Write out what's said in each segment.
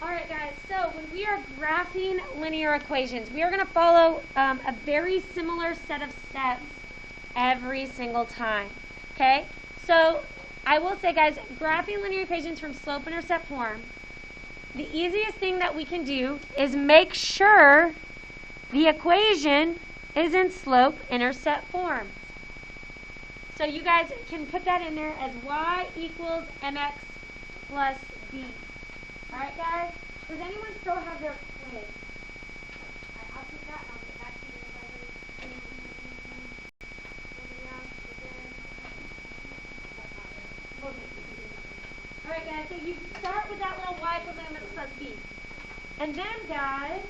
Alright guys, so when we are graphing linear equations, we are going to follow a very similar set of steps every single time. Okay? So I will say guys, graphing linear equations from slope-intercept form, the easiest thing that we can do is make sure the equation is in slope-intercept form. So you guys can put that in there as y equals mx plus b. Alright guys, does anyone still have their quiz? Alright, I'll take that and I'll get back to you guys. Alright guys, so you start with that little y equals mx plus b. And then guys,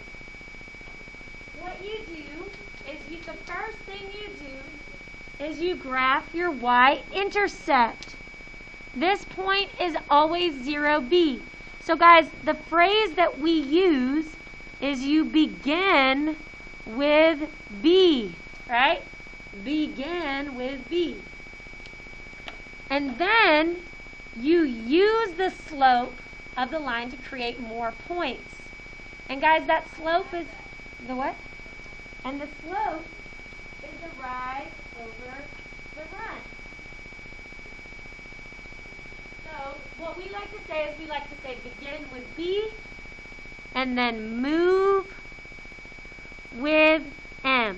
what you do is the first thing you do is you graph your y-intercept. This point is always 0b. So guys, the phrase that we use is you begin with b, right? Begin with b. And then you use the slope of the line to create more points. And guys, that slope is the what? And the slope is the rise over the run. So what we like to say is we like to say begin with B and then move with M.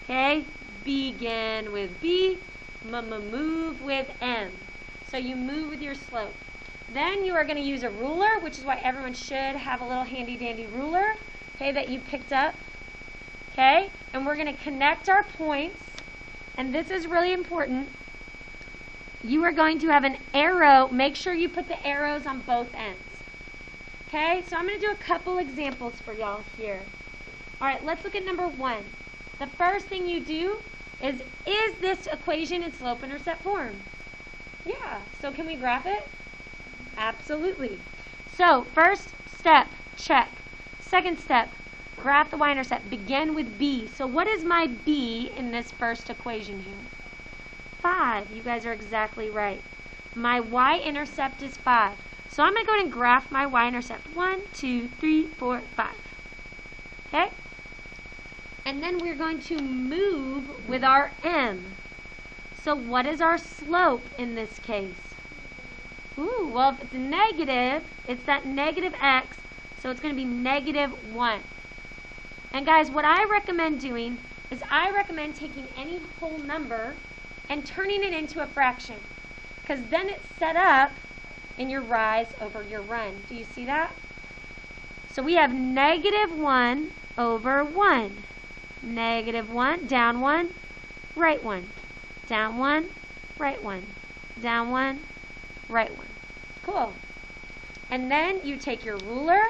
Okay? Begin with B, move with M. So you move with your slope. Then you are going to use a ruler, which is why everyone should have a little handy dandy ruler, okay, that you picked up. Okay? And we're going to connect our points. And this is really important. You are going to have an arrow. Make sure you put the arrows on both ends. Okay? So I'm going to do a couple examples for y'all here. Alright, let's look at number 1. The first thing you do is this equation in slope-intercept form? Yeah. So can we graph it? Absolutely. So first step, check. Second step, graph the y-intercept. Begin with b. So what is my b in this first equation here? 5. You guys are exactly right. My y-intercept is 5. So I'm going to go ahead and graph my y-intercept. 1, 2, 3, 4, 5. Okay? And then we're going to move with our m. So what is our slope in this case? Ooh, well, if it's negative, it's that negative x, so it's going to be -1. And guys, what I recommend doing is I recommend taking any whole number and turning it into a fraction, because then it's set up in your rise over your run. Do you see that? So we have -1 over 1. -1, down 1, right 1. Down 1, right 1. Down 1, right 1. Cool. And then you take your ruler.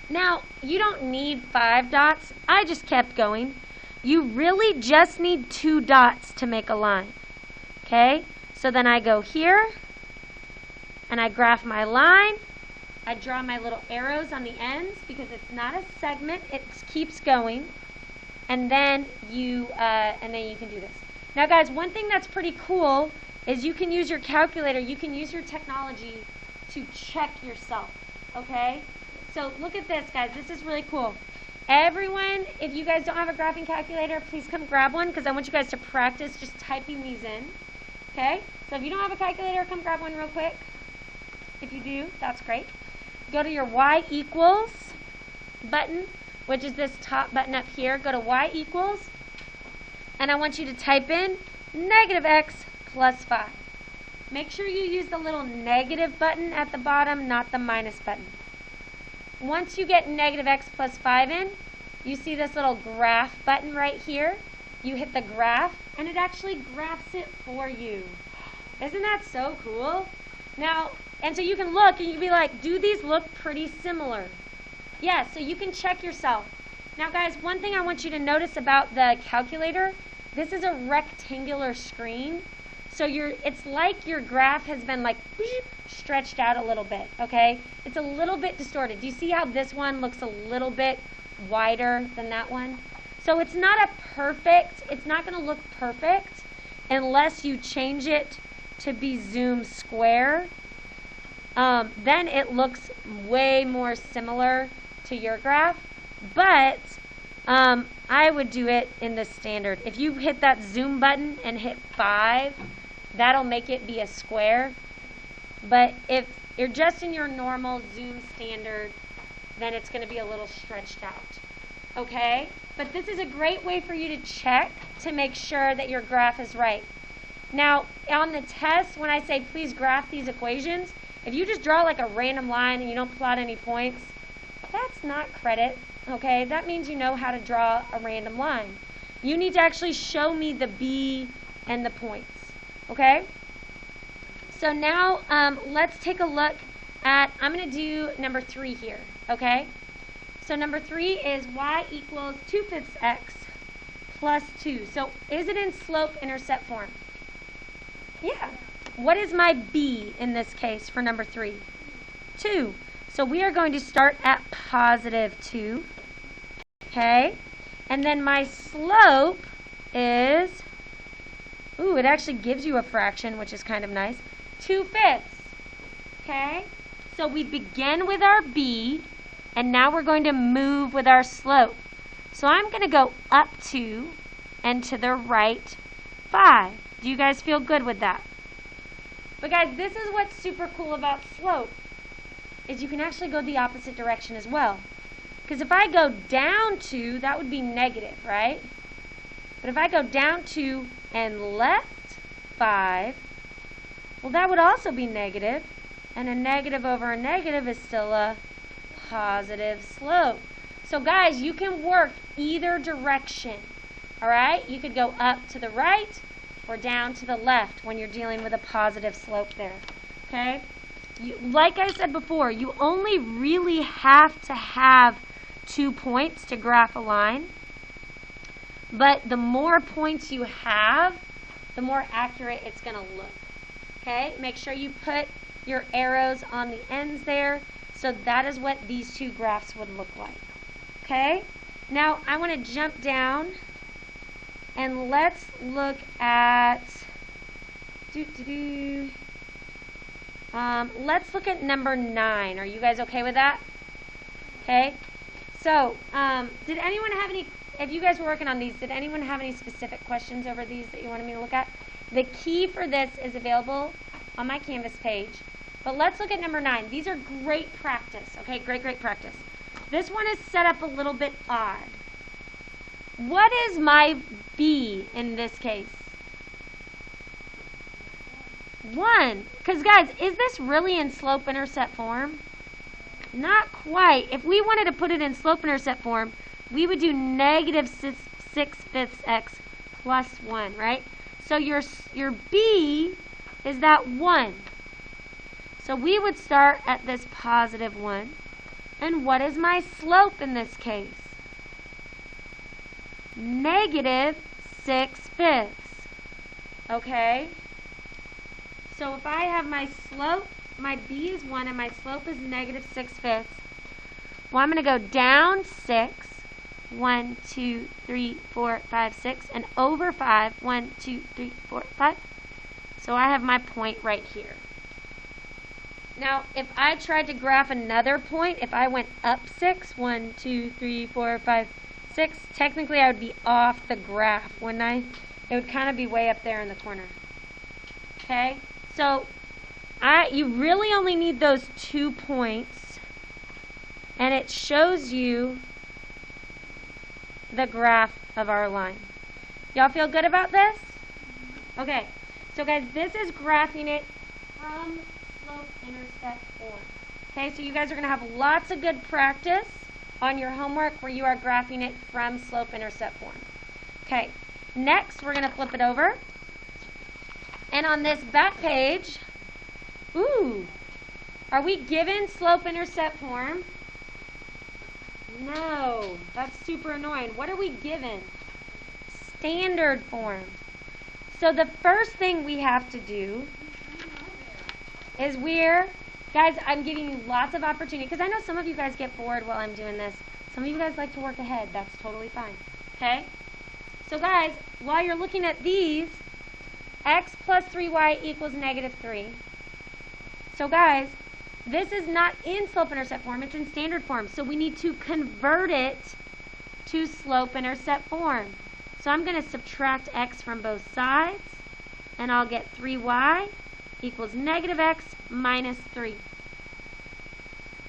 Now, you don't need 5 dots. I just kept going. You really just need 2 dots to make a line. Okay? So then I go here, and I graph my line. I draw my little arrows on the ends because it's not a segment. It keeps going. And then you can do this. Now, guys, one thing that's pretty cool is you can use your calculator. You can use your technology to check yourself. Okay? So look at this, guys. This is really cool. Everyone, if you guys don't have a graphing calculator, please come grab one because I want you guys to practice just typing these in. Okay? So if you don't have a calculator, come grab one real quick. If you do, that's great. Go to your y equals button, which is this top button up here. Go to y equals, and I want you to type in -x plus 5. Make sure you use the little negative button at the bottom, not the minus button. Once you get -x plus 5 in, you see this little graph button right here. You hit the graph, and it actually graphs it for you. Isn't that so cool? Now, and so you can look, and you can be like, do these look pretty similar? Yes, so you can check yourself. Now, guys, one thing I want you to notice about the calculator, this is a rectangular screen. So it's like your graph has been like stretched out a little bit, okay? It's a little bit distorted. Do you see how this one looks a little bit wider than that one? So it's not going to look perfect unless you change it to be zoom square. then it looks way more similar to your graph. But I would do it in the standard. If you hit that zoom button and hit 5, that'll make it be a square. But if you're just in your normal zoom standard, then it's going to be a little stretched out. Okay? But this is a great way for you to check to make sure that your graph is right. Now, on the test, when I say please graph these equations, if you just draw like a random line and you don't plot any points, that's not credit. Okay? That means you know how to draw a random line. You need to actually show me the B and the points. Okay? So now let's take a look at, I'm going to do number 3 here. Okay? So number 3 is y equals 2/5 x plus 2. So is it in slope-intercept form? Yeah. What is my b in this case for number 3? 2. So we are going to start at positive 2. Okay? And then my slope is, ooh, it actually gives you a fraction, which is kind of nice, 2/5. Okay? So we begin with our b, and now we're going to move with our slope. So I'm going to go up 2 and to the right 5. Do you guys feel good with that? But guys, this is what's super cool about slope, is you can actually go the opposite direction as well. Because if I go down 2, that would be negative, right? But if I go down 2 and left 5, well, that would also be negative. And a negative over a negative is still a positive slope. So guys, you can work either direction. Alright? You could go up to the right or down to the left when you're dealing with a positive slope there. Okay? Like I said before, you only really have to have 2 points to graph a line. But the more points you have, the more accurate it's going to look. Okay? Make sure you put your arrows on the ends there. So that is what these 2 graphs would look like. Okay? Now I want to jump down and let's look at let's look at number 9. Are you guys okay with that? Okay? So, did anyone have any, if you guys were working on these, did anyone have any specific questions over these that you wanted me to look at? The key for this is available on my Canvas page. But let's look at number 9. These are great practice. Okay, great practice. This one is set up a little bit odd. What is my B in this case? 1. Because guys, is this really in slope-intercept form? Not quite. If we wanted to put it in slope-intercept form, we would do negative 6/5 x plus 1, right? So your B is that 1. So we would start at this positive 1. And what is my slope in this case? Negative 6/5. Okay? So if I have my slope, my B is 1 and my slope is negative 6/5. Well, I'm going to go down 6. 1, 2, 3, 4, 5, 6. And over 5. 1, 2, 3, 4, 5. So I have my point right here. Now, if I tried to graph another point, if I went up 6, 1, 2, 3, 4, 5, 6, technically I would be off the graph, wouldn't I? It would kind of be way up there in the corner. Okay? So, you really only need those 2 points, and it shows you the graph of our line. Y'all feel good about this? Okay. So, guys, this is graphing it from slope-intercept form. Okay, so you guys are going to have lots of good practice on your homework where you are graphing it from slope-intercept form. Okay, next we're going to flip it over. And on this back page, ooh, are we given slope-intercept form? No, that's super annoying. What are we given? Standard form. So the first thing we have to do is guys, I'm giving you lots of opportunity, because I know some of you guys get bored while I'm doing this. Some of you guys like to work ahead. That's totally fine. Okay? So guys, while you're looking at these, x plus 3y equals negative 3. So guys, this is not in slope-intercept form, it's in standard form. So we need to convert it to slope-intercept form. So I'm going to subtract x from both sides, and I'll get 3y equals negative x minus 3.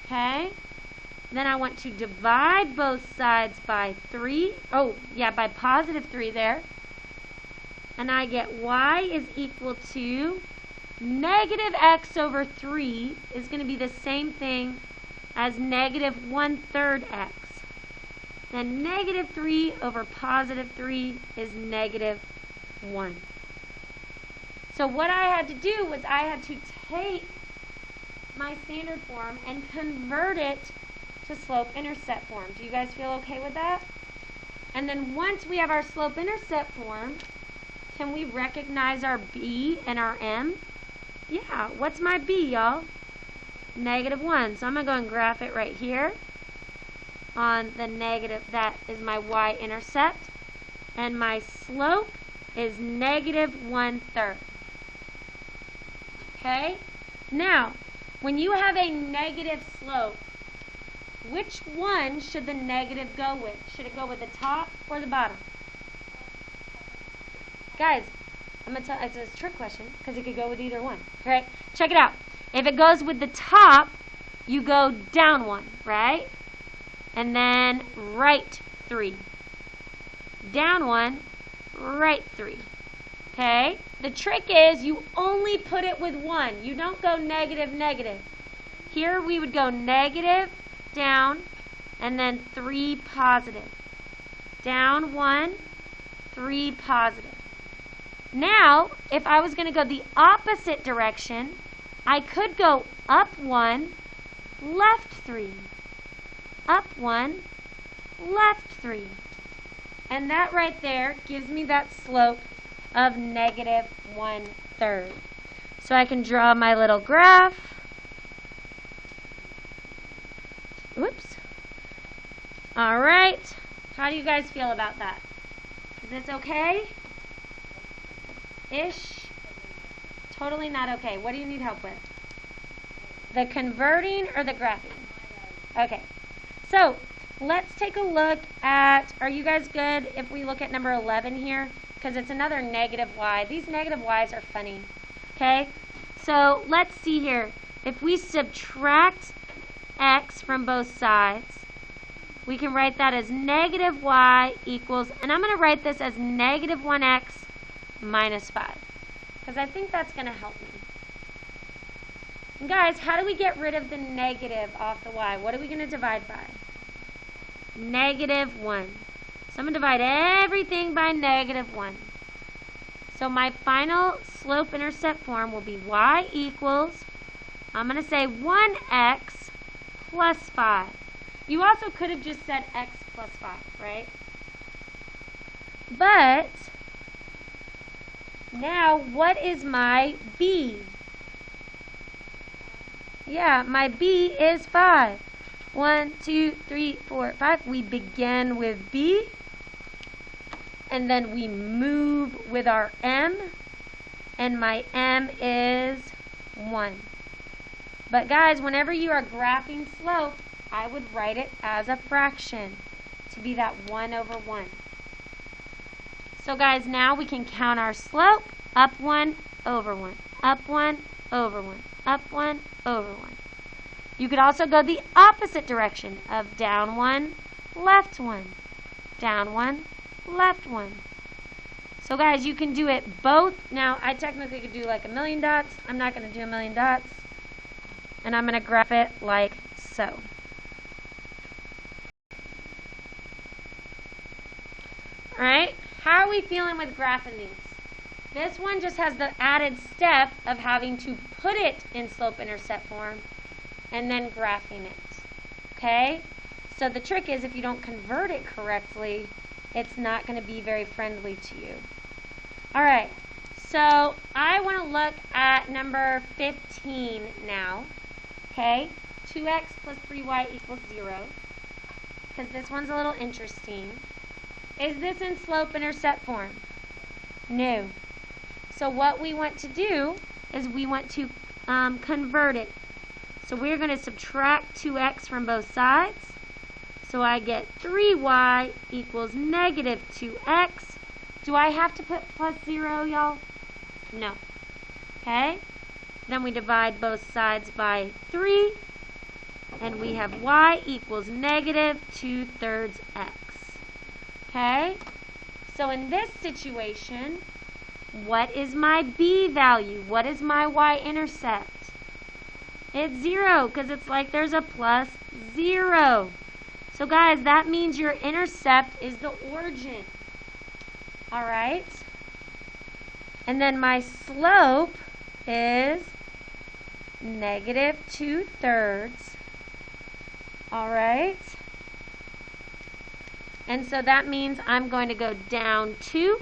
Okay? Then I want to divide both sides by 3. Oh, yeah, by positive 3 there. And I get y is equal to negative x over 3 is going to be the same thing as negative 1/3 x. Then negative 3 over positive 3 is negative 1. So what I had to do was I had to take my standard form and convert it to slope-intercept form. Do you guys feel okay with that? And then once we have our slope-intercept form, can we recognize our b and our m? Yeah, what's my b, y'all? Negative 1. So I'm going to go and graph it right here on the negative. That is my y-intercept. And my slope is negative 1/3. Okay? Now, when you have a negative slope, which one should the negative go with? Should it go with the top or the bottom? Guys, I'm going to tell, it's a trick question because it could go with either one. Right? Check it out. If it goes with the top, you go down 1, right? And then right 3. Down 1, right 3. Okay? The trick is you only put it with 1. You don't go negative, negative. Here we would go negative, down, and then 3 positive. Down 1, 3 positive. Now, if I was going to go the opposite direction, I could go up 1, left 3. Up 1, left 3. And that right there gives me that slope of negative 1/3. So I can draw my little graph. Whoops. All right. How do you guys feel about that? Is this okay? Ish? Totally not okay. What do you need help with? The converting or the graphing? Okay. So, let's take a look at, are you guys good if we look at number 11 here? Because it's another negative y. These negative y's are funny. Okay? So, let's see here. If we subtract x from both sides, we can write that as negative y equals, and I'm going to write this as negative 1x minus 5. Because I think that's going to help me. And guys, how do we get rid of the negative off the y? What are we going to divide by? Negative 1. So I'm going to divide everything by negative 1. So my final slope-intercept form will be y equals, I'm going to say 1x plus 5. You also could have just said x plus 5, right? But now what is my b? Yeah, my b is 5. 1, 2, 3, 4, 5. We begin with b, and then we move with our m, and my m is 1. But guys, whenever you are graphing slope, I would write it as a fraction to be that 1 over 1. So guys, now we can count our slope. Up 1, over 1. Up 1, over 1. Up 1, over 1. You could also go the opposite direction of down 1, left 1. Down 1, left 1. So guys, you can do it both. Now, I technically could do like a million dots. I'm not going to do a million dots. And I'm going to graph it like so. Alright, how are we feeling with graphing these? This one just has the added step of having to put it in slope-intercept form and then graphing it. Okay? So the trick is if you don't convert it correctly, it's not going to be very friendly to you. Alright, so I want to look at number 15 now. Okay? 2x plus 3y equals 0. Because this one's a little interesting. Is this in slope-intercept form? No. So what we want to do is we want to convert it. So we're going to subtract 2x from both sides. So I get 3y equals negative 2x. Do I have to put plus 0, y'all? No. Okay? Then we divide both sides by 3. And we have y equals negative 2/3 x. Okay? So in this situation, what is my b value? What is my y-intercept? It's 0, because it's like there's a plus 0. So guys, that means your intercept is the origin. Alright? And then my slope is negative 2/3. Alright? And so that means I'm going to go down 2,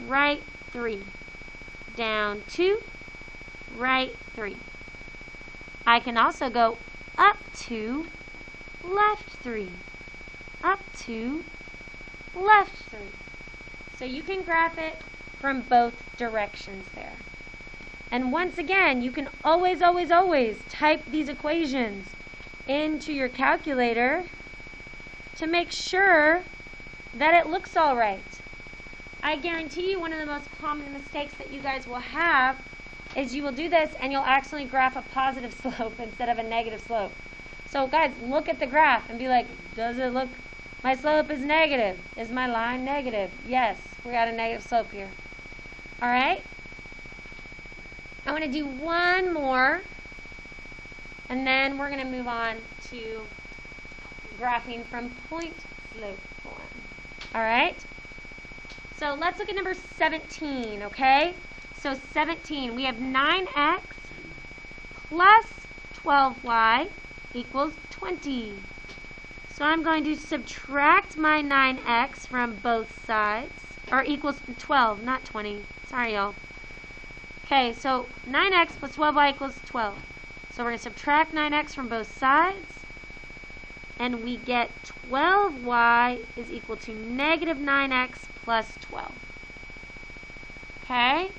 right 3. Down 2, right 3. I can also go up 2, left 3. Up 2, left 3. So you can graph it from both directions there. And once again, you can always, always, always type these equations into your calculator to make sure that it looks all right. I guarantee you one of the most common mistakes that you guys will have is you will do this and you'll actually graph a positive slope instead of a negative slope. So guys, look at the graph and be like, does it look, my slope is negative. Is my line negative? Yes, we got a negative slope here. Alright? I want to do one more, and then we're going to move on to graphing from point slope form. Alright? So let's look at number 17, okay? So 17, we have 9x plus 12y equals 20. So I'm going to subtract my 9x from both sides, or equals 12, not 20. Sorry, y'all. Okay, so 9x plus 12y equals 12. So we're going to subtract 9x from both sides, and we get 12y is equal to negative 9x plus 12. Okay?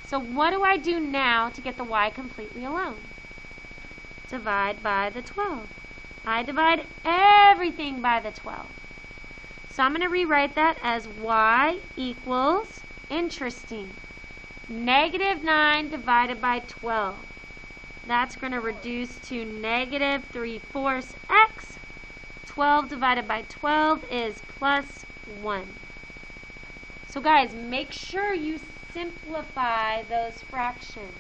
So what do I do now to get the y completely alone? Divide by the 12. I divide everything by the 12. So I'm going to rewrite that as y equals, interesting, negative 9 divided by 12. That's going to reduce to negative 3/4 x. 12 divided by 12 is plus 1. So guys, make sure you simplify those fractions.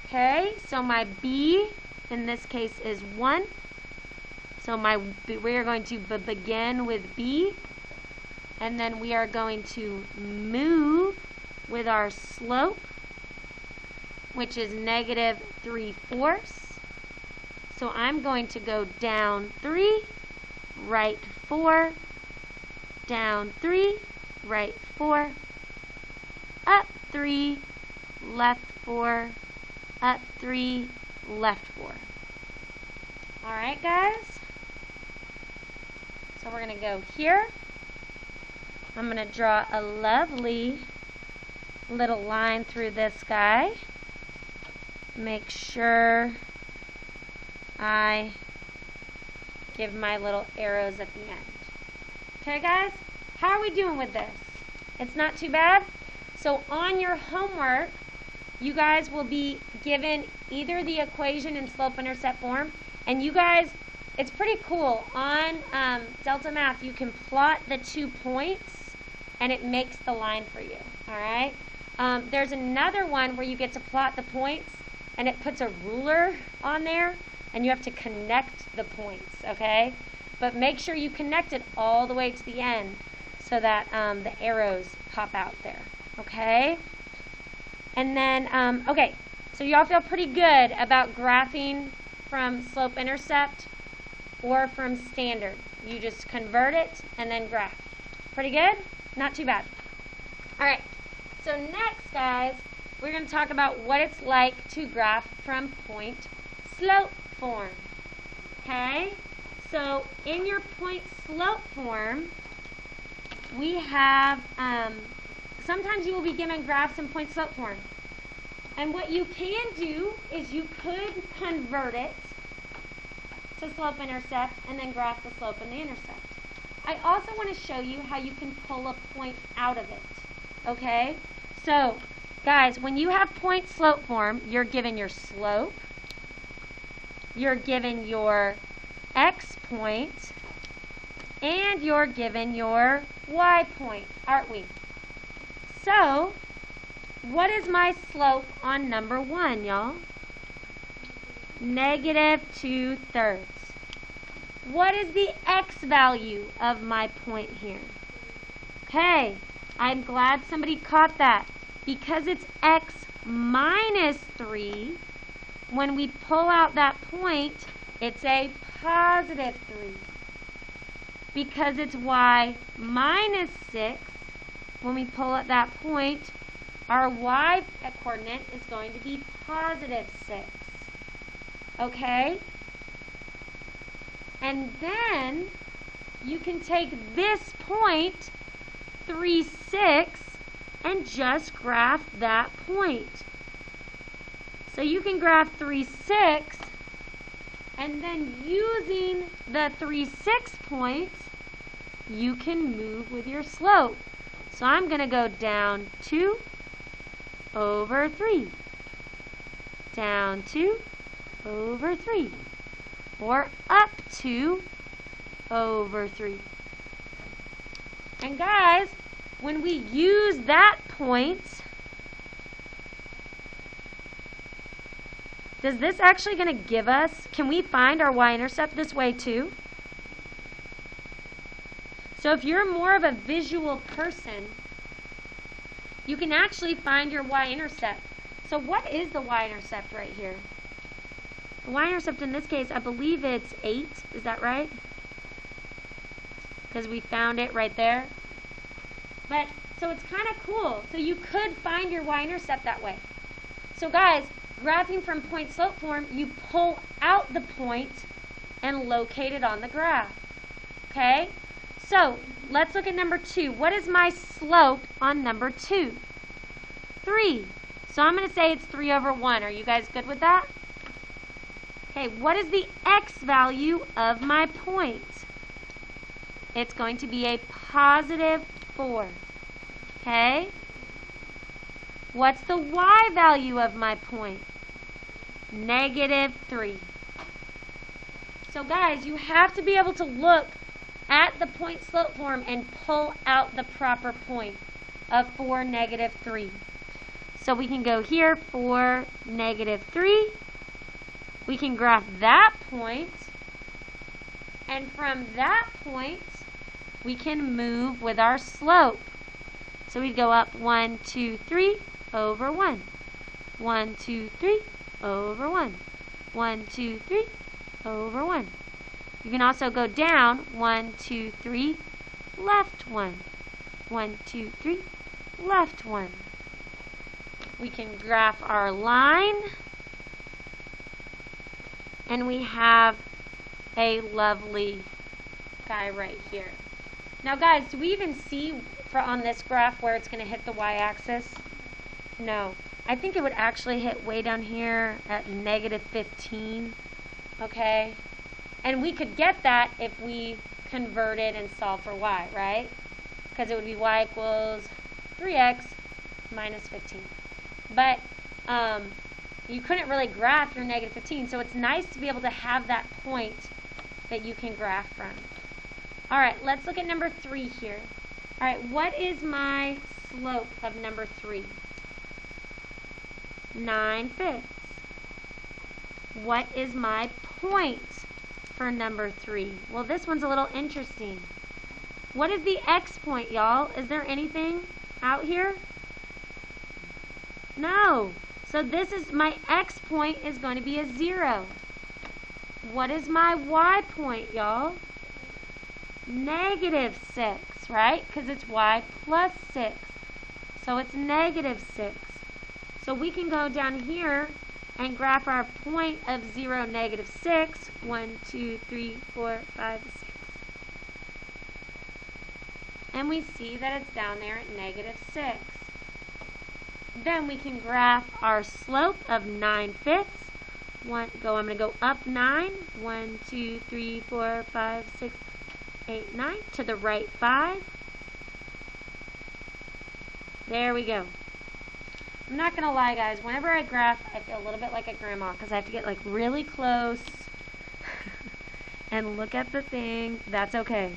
Okay, so my b in this case is 1. So we are going to begin with b, and then we are going to move with our slope, which is negative 3/4. So I'm going to go down 3, right 4, down 3, right 4, up 3, left 4, up 3, left 4. Alright, guys? So we're going to go here. I'm going to draw a lovely little line through this guy. Make sure I give my little arrows at the end. Okay, guys? How are we doing with this? It's not too bad? So on your homework, you guys will be given either the equation in slope-intercept form, and you guys, it's pretty cool. On Delta Math, you can plot the 2 points, and it makes the line for you. All right? There's another one where you get to plot the points, and it puts a ruler on there, and you have to connect the points, okay? But make sure you connect it all the way to the end so that the arrows pop out there, okay? And then, okay, so y'all feel pretty good about graphing from slope-intercept or from standard. You just convert it and then graph. Pretty good? Not too bad. All right, so next, guys, we're going to talk about what it's like to graph from point slope form. Okay? So in your point slope form, we have, sometimes you will be given graphs in point slope form. And what you can do is you could convert it to slope-intercept and then graph the slope and the intercept. I also want to show you how you can pull a point out of it. Okay? So, guys, when you have point-slope form, you're given your slope, you're given your x point, and you're given your y point, aren't we? So, what is my slope on number 1, y'all? -2/3. What is the x value of my point here? Okay, I'm glad somebody caught that. Because it's x minus 3, when we pull out that point, it's a positive 3. Because it's y minus 6, when we pull out that point, our y coordinate is going to be positive 6. Okay? And then you can take this point, 3, 6, and just graph that point. So you can graph 3, 6, and then using the 3, 6 point, you can move with your slope. So I'm going to go down 2/3. Down 2/3. Or up 2/3. And guys, when we use that point, is this actually going to give us, can we find our y-intercept this way too? So if you're more of a visual person, you can actually find your y-intercept. So what is the y-intercept right here? The y-intercept in this case, I believe it's 8. Is that right? Because we found it right there. But, so it's kind of cool. So you could find your y-intercept that way. So guys, graphing from point-slope form, you pull out the point and locate it on the graph. Okay? So, let's look at number 2. What is my slope on number 2? 3. So I'm going to say it's 3/1. Are you guys good with that? Okay, what is the x value of my point? It's going to be a positive 4. Okay? What's the y value of my point? -3. So guys, you have to be able to look at the point-slope form and pull out the proper point of 4, -3. So we can go here, 4, -3. We can graph that point, and from that point, we can move with our slope. So we'd go up 1, 2, 3/1. 1, 2, 3/1. 1, 2, 3/1. You can also go down 1, 2, 3, left 1. 1, 2, 3, left 1. We can graph our line, and we have a lovely guy right here. Now guys, do we even see on this graph where it's going to hit the y-axis? No. I think it would actually hit way down here at -15. Okay? And we could get that if we converted and solve for y, right? Because it would be y equals 3x minus 15. But you couldn't really graph your -15, so it's nice to be able to have that point that you can graph from. All right, let's look at number 3 here. All right, what is my slope of number 3? 9/5. What is my point for number 3? Well, this one's a little interesting. What is the x point, y'all? Is there anything out here? No. So this is my x point is going to be a 0. What is my y point, y'all? -6, right? Because it's y plus 6. So it's -6. So we can go down here and graph our point of 0, -6. 1, 2, 3, 4, 5, 6. And we see that it's down there at -6. then we can graph our slope of 9/5. I'm going to go up 9. 1, 2, 3, 4, 5, 6, 8, 9. To the right 5. There we go. I'm not going to lie, guys. Whenever I graph, I feel a little bit like a grandma because I have to get like really close and look at the thing. That's okay.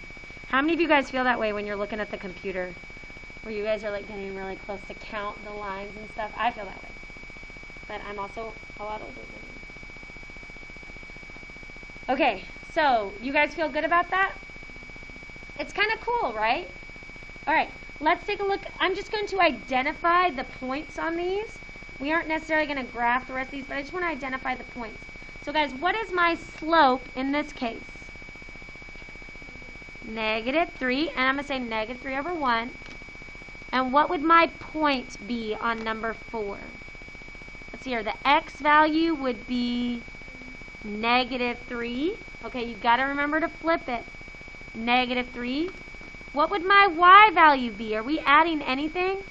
How many of you guys feel that way when you're looking at the computer? Where you guys are like getting really close to count the lines and stuff? I feel that way. But I'm also a lot older than you. Okay, so you guys feel good about that? It's kind of cool, right? All right, let's take a look. I'm just going to identify the points on these. We aren't necessarily going to graph the rest of these, but I just want to identify the points. So guys, what is my slope in this case? -3, and I'm going to say -3/1. And what would my point be on number 4? Let's see here. The x value would be -3. Okay, you've got to remember to flip it. -3. What would my y value be? Are we adding anything?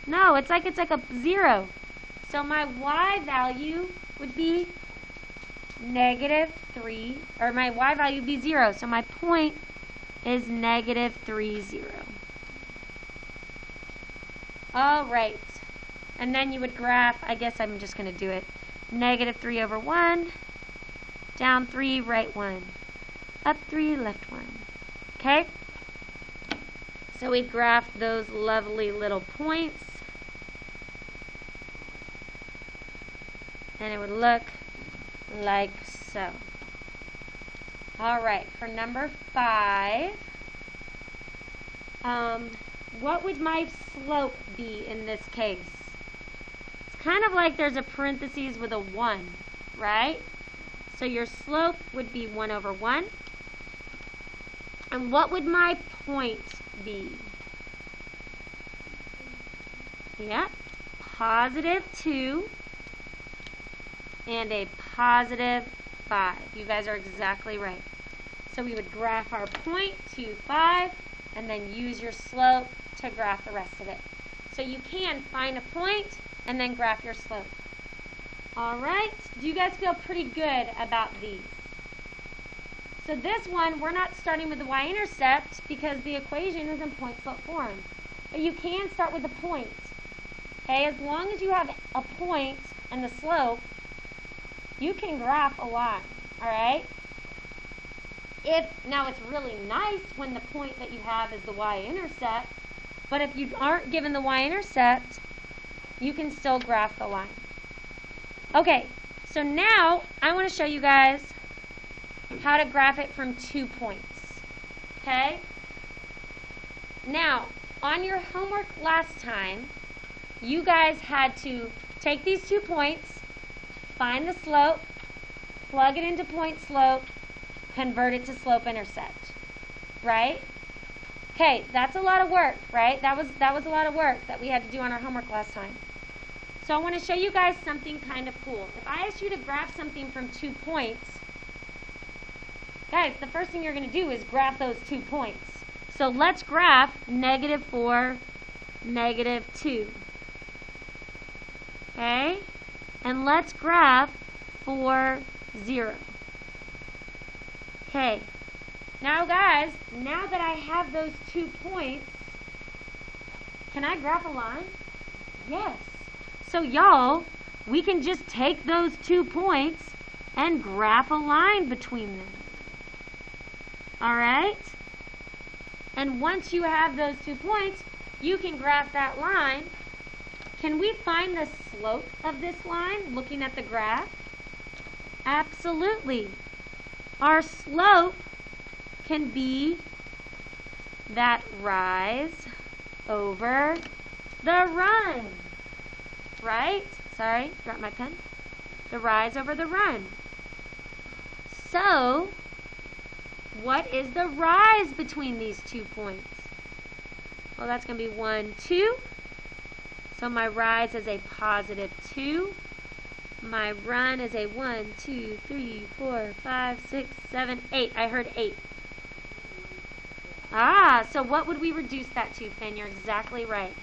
No, it's like a 0. So my y value would be -3, or my y value would be 0. So my point is -3, 0. All right. And then you would graph, I guess I'm just going to do it, -3/1, down 3, right 1, up 3, left 1. Okay? So we've graphed those lovely little points. And it would look like so. All right, for number 5, what would my slope be in this case? It's kind of like there's a parentheses with a 1, right? So your slope would be 1/1. And what would my point be? Yeah, +2 and a +5. You guys are exactly right. So we would graph our point, 2, 5, and then use your slope to graph the rest of it. So you can find a point and then graph your slope. All right, do you guys feel pretty good about these? So this one, we're not starting with the y-intercept because the equation is in point-slope form. But you can start with the point. Okay, as long as you have a point and the slope, you can graph a line. All right? Now it's really nice when the point that you have is the y-intercept, but if you aren't given the y-intercept, you can still graph the line. Okay, so now I want to show you guys how to graph it from 2 points. Okay? Now, on your homework last time, you guys had to take these 2 points, find the slope, plug it into point slope, convert it to slope intercept. Right? Okay, that's a lot of work, right? That was a lot of work that we had to do on our homework last time. So I want to show you guys something kind of cool. If I asked you to graph something from 2 points, guys, the first thing you're going to do is graph those 2 points. So let's graph -4, -2. Okay? And let's graph 4, 0. Okay. Now, guys, now that I have those 2 points, can I graph a line? Yes. So, y'all, we can just take those 2 points and graph a line between them. All right? And once you have those 2 points, you can graph that line. Can we find the slope of this line looking at the graph? Absolutely. Our slope can be that rise over the run. Right? Sorry, dropped my pen. The rise over the run. So, what is the rise between these 2 points? Well, that's going to be 1, 2. So my rise is a +2. My run is a 1, 2, 3, 4, 5, 6, 7, 8. I heard 8. So what would we reduce that to, Finn? You're exactly right.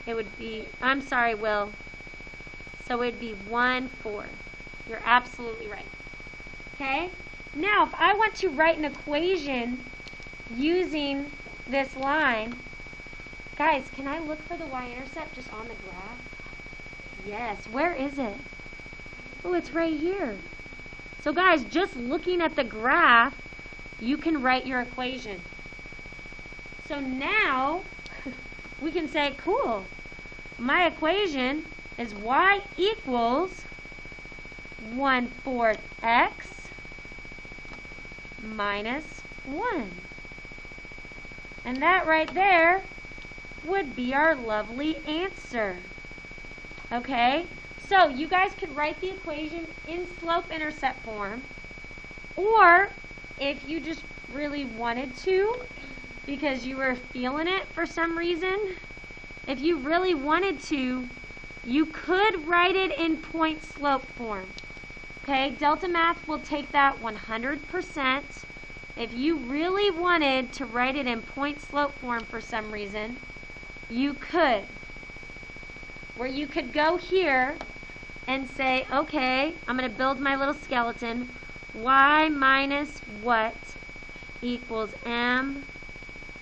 it would be, I'm sorry, Will. So it would be 1/4. You're absolutely right. Okay? Now, if I want to write an equation using this line, guys, can I look for the y-intercept just on the graph? Yes. Where is it? Oh, it's right here. So, guys, just looking at the graph, you can write your equation. So now, we can say, cool, my equation is y equals 1/4 x minus 1. And that right there would be our lovely answer. Okay? So you guys could write the equation in slope-intercept form, or if you just really wanted to, because you were feeling it for some reason, if you really wanted to, you could write it in point-slope form. Okay? Delta Math will take that 100%. If you really wanted to write it in point-slope form for some reason, you could. Where you could go here and say, okay, I'm going to build my little skeleton. Y minus what equals m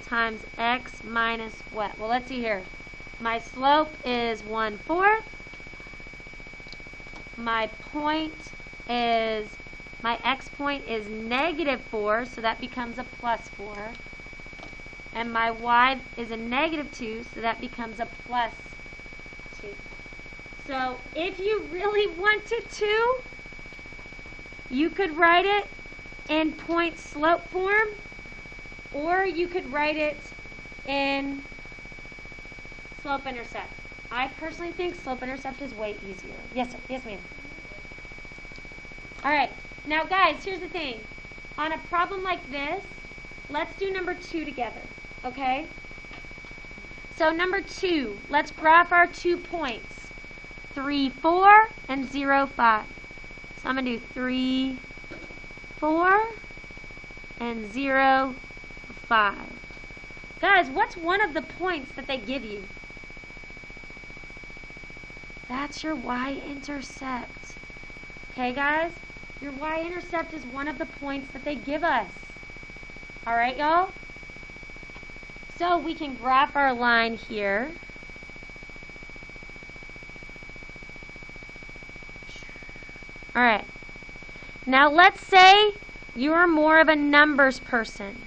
times x minus what? Well, let's see here. My slope is 1/4. My point is, my x point is -4, so that becomes a +4. And my y is a -2, so that becomes a +2. So if you really wanted to, you could write it in point-slope form, or you could write it in slope-intercept. I personally think slope-intercept is way easier. Yes, sir. Yes, ma'am. All right. Now, guys, here's the thing. On a problem like this, let's do number 2 together, okay? So number 2, let's graph our 2 points, 3, 4, and 0, 5. So I'm going to do 3, 4, and 0, 5. Guys, what's one of the points that they give you? That's your y-intercept. Okay, guys? Your y-intercept is one of the points that they give us. All right, y'all? So we can graph our line here. All right. Now let's say you're more of a numbers person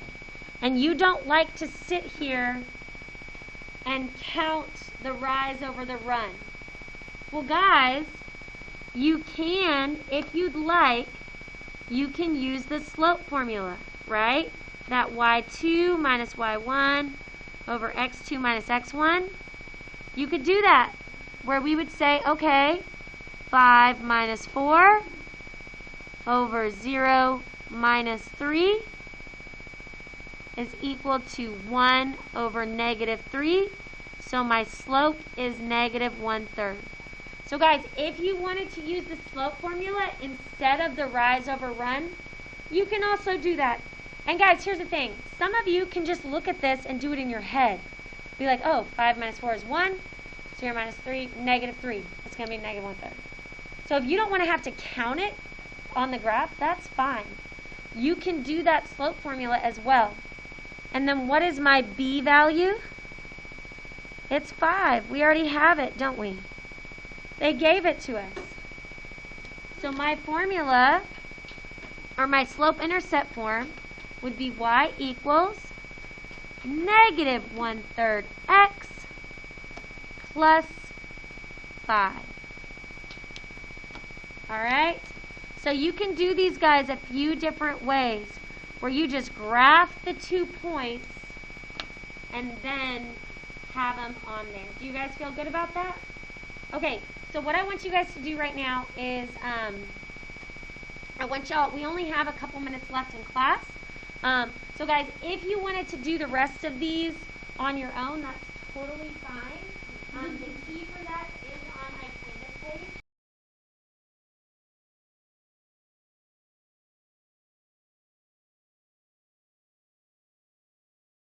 and you don't like to sit here and count the rise over the run. Well, guys, you can, if you'd like, you can use the slope formula, right? That y2 minus y1 over x2 minus x1. You could do that, where we would say, okay, 5 minus 4 over 0 minus 3 is equal to 1 over -3. So my slope is -1/3. So guys, if you wanted to use the slope formula instead of the rise over run, you can also do that. And guys, here's the thing. Some of you can just look at this and do it in your head. Be like, oh, 5 minus 4 is 1. 0 minus 3, -3. It's going to be -1/3. So if you don't want to have to count it on the graph, that's fine. You can do that slope formula as well. And then what is my b value? It's 5. We already have it, don't we? They gave it to us. So my formula, or my slope-intercept form, would be y equals -1/3 x plus 5. Alright? So you can do these guys a few different ways, where you just graph the 2 points and then have them on there. Do you guys feel good about that? Okay, so what I want you guys to do right now is, I want y'all, we only have a couple minutes left in class. So guys, if you wanted to do the rest of these on your own, that's totally fine. The key for that is on my Canvas page.